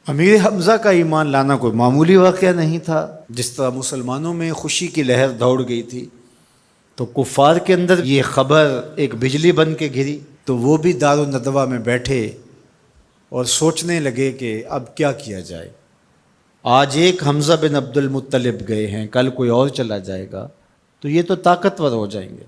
امیر حمزہ کا ایمان لانا کوئی معمولی واقعہ نہیں تھا۔ جس طرح مسلمانوں میں خوشی کی لہر دوڑ گئی تھی تو کفار کے اندر یہ خبر ایک بجلی بن کے گری، تو وہ بھی دارالندوہ میں بیٹھے اور سوچنے لگے کہ اب کیا کیا جائے۔ آج ایک حمزہ بن عبد المطلب گئے ہیں، کل کوئی اور چلا جائے گا تو یہ تو طاقتور ہو جائیں گے۔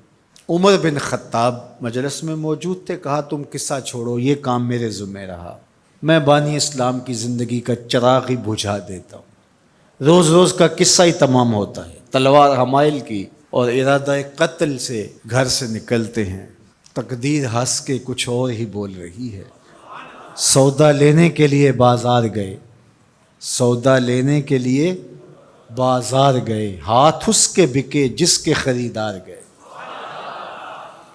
عمر بن خطاب مجلس میں موجود تھے، کہا تم قصہ چھوڑو، یہ کام میرے ذمہ رہا، میں بانی اسلام کی زندگی کا چراغ ہی بجھا دیتا ہوں۔ روز روز کا قصہ ہی تمام ہوتا ہے، تلوار حمائل کی اور ارادہ قتل سے گھر سے نکلتے ہیں، تقدیر ہنس کے کچھ اور ہی بول رہی ہے۔ سودا لینے کے لیے بازار گئے، سودا لینے کے لیے بازار گئے، ہاتھ اس کے بکے جس کے خریدار گئے۔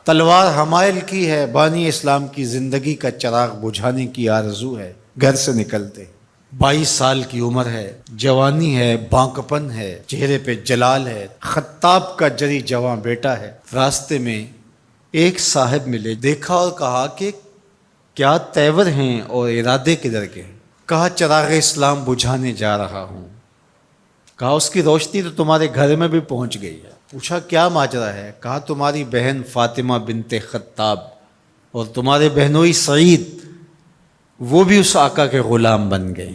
تلوار حمائل کی ہے، بانی اسلام کی زندگی کا چراغ بجھانے کی آرزو ہے، گھر سے نکلتے 22 سال کی عمر ہے، جوانی ہے، بانکپن ہے، چہرے پہ جلال ہے، خطاب کا جری جواں بیٹا ہے۔ راستے میں ایک صاحب ملے، دیکھا اور کہا کہ کیا تیور ہیں اور ارادے کدھر کے ہیں؟ کہا چراغ اسلام بجھانے جا رہا ہوں۔ کہا اس کی روشنی تو تمہارے گھر میں بھی پہنچ گئی ہے۔ پوچھا کیا ماجرا ہے؟ کہا تمہاری بہن فاطمہ بنت خطاب اور تمہارے بہنوئی سعید وہ بھی اس آقا کے غلام بن گئے۔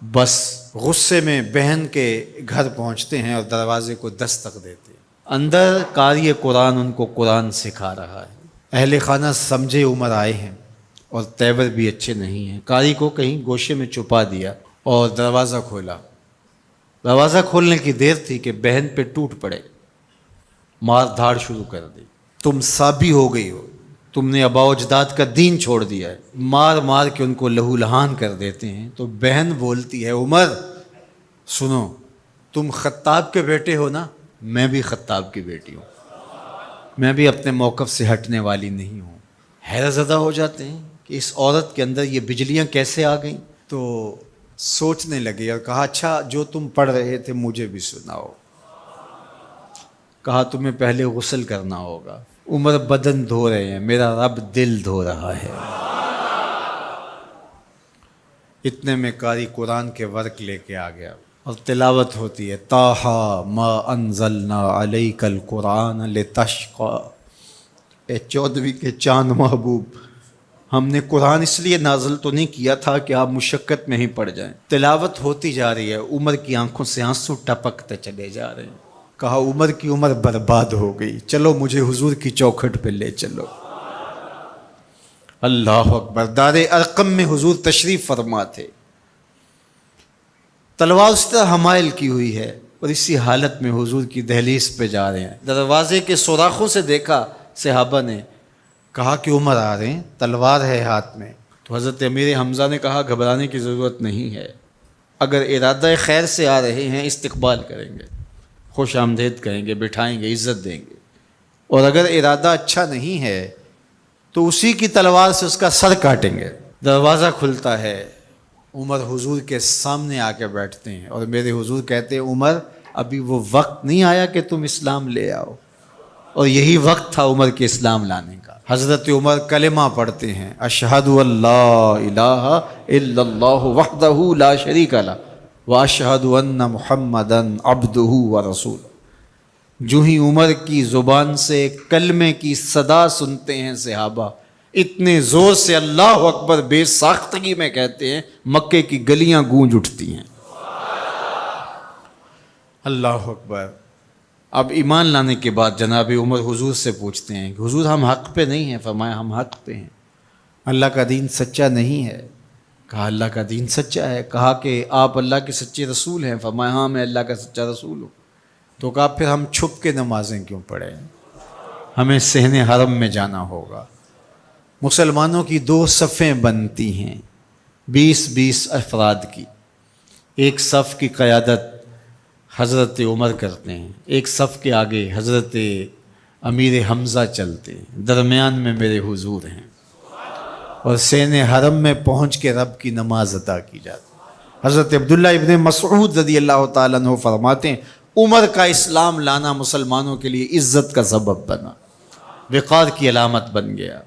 بس غصے میں بہن کے گھر پہنچتے ہیں اور دروازے کو دستک دیتے ہیں۔ اندر قاری قرآن ان کو قرآن سکھا رہا ہے۔ اہل خانہ سمجھے عمر آئے ہیں اور تیور بھی اچھے نہیں ہیں، قاری کو کہیں گوشے میں چھپا دیا اور دروازہ کھولا۔ دروازہ کھولنے کی دیر تھی کہ بہن پہ ٹوٹ پڑے، مار دھاڑ شروع کر دی۔ تم سابی ہو گئی ہو، تم نے آباء و اجداد کا دین چھوڑ دیا ہے، مار مار کے ان کو لہو لہان کر دیتے ہیں۔ تو بہن بولتی ہے عمر سنو، تم خطاب کے بیٹے ہو نا، میں بھی خطاب کی بیٹی ہوں، میں بھی اپنے موقف سے ہٹنے والی نہیں ہوں۔ حیرت زدہ ہو جاتے ہیں کہ اس عورت کے اندر یہ بجلیاں کیسے آ گئیں، تو سوچنے لگے اور کہا اچھا جو تم پڑھ رہے تھے مجھے بھی سناؤ۔ کہا تمہیں پہلے غسل کرنا ہوگا۔ عمر بدن دھو رہے ہیں، میرا رب دل دھو رہا ہے۔ اتنے میں قاری قرآن کے ورق لے کے آ گیا اور تلاوت ہوتی ہے، طٰہٰ ما انزلنا علیک القرآن لتشقیٰ، اے 14ویں کے چاند محبوب، ہم نے قرآن اس لیے نازل تو نہیں کیا تھا کہ آپ مشقت میں ہی پڑ جائیں۔ تلاوت ہوتی جا رہی ہے، عمر کی آنکھوں سے آنسو ٹپکتے چلے جا رہے ہیں۔ کہا عمر کی عمر برباد ہو گئی، چلو مجھے حضور کی چوکھٹ پہ لے چلو۔ اللہ اکبر۔ دار ارقم میں حضور تشریف فرما تھے، تلوار اس طرح حمائل کی ہوئی ہے اور اسی حالت میں حضور کی دہلیز پہ جا رہے ہیں۔ دروازے کے سوراخوں سے دیکھا صحابہ نے، کہا کہ عمر آ رہے ہیں، تلوار ہے ہاتھ میں۔ تو حضرت امیر حمزہ نے کہا گھبرانے کی ضرورت نہیں ہے، اگر ارادہ خیر سے آ رہے ہیں استقبال کریں گے، خوش آمدید کہیں گے، بٹھائیں گے، عزت دیں گے، اور اگر ارادہ اچھا نہیں ہے تو اسی کی تلوار سے اس کا سر کاٹیں گے۔ دروازہ کھلتا ہے، عمر حضور کے سامنے آ کے بیٹھتے ہیں اور میرے حضور کہتے ہیں عمر ابھی وہ وقت نہیں آیا کہ تم اسلام لے آؤ، اور یہی وقت تھا عمر کے اسلام لانے کا۔ حضرت عمر کلمہ پڑھتے ہیں، اشہد ان لا الہ الا اللہ وحدہ لا شریک لہ واشہد ان محمدا عبدہ ورسولہ۔ جو ہی عمر کی زبان سے کلمے کی صدا سنتے ہیں صحابہ، اتنے زور سے اللہ اکبر بے ساختگی میں کہتے ہیں مکے کی گلیاں گونج اٹھتی ہیں۔ اللہ اکبر۔ اب ایمان لانے کے بعد جناب عمر حضور سے پوچھتے ہیں کہ حضور ہم حق پہ نہیں ہیں؟ فرمایا ہم حق پہ ہیں، اللہ کا دین سچا نہیں ہے؟ کہا اللہ کا دین سچا ہے۔ کہا کہ آپ اللہ کے سچے رسول ہیں؟ فرمایا ہاں میں اللہ کا سچا رسول ہوں۔ تو کہا پھر ہم چھپ کے نمازیں کیوں پڑھیں، ہمیں صحن حرم میں جانا ہوگا۔ مسلمانوں کی 2 صفیں بنتی ہیں، 20 افراد کی، ایک صف کی قیادت حضرت عمر کرتے ہیں، ایک صف کے آگے حضرت امیر حمزہ چلتے ہیں، درمیان میں میرے حضور ہیں، اور صحن حرم میں پہنچ کے رب کی نماز ادا کی جاتی ہے۔ حضرت عبداللہ ابن مسعود رضی اللہ تعالیٰ عنہ فرماتے ہیں عمر کا اسلام لانا مسلمانوں کے لیے عزت کا سبب بنا، وقار کی علامت بن گیا۔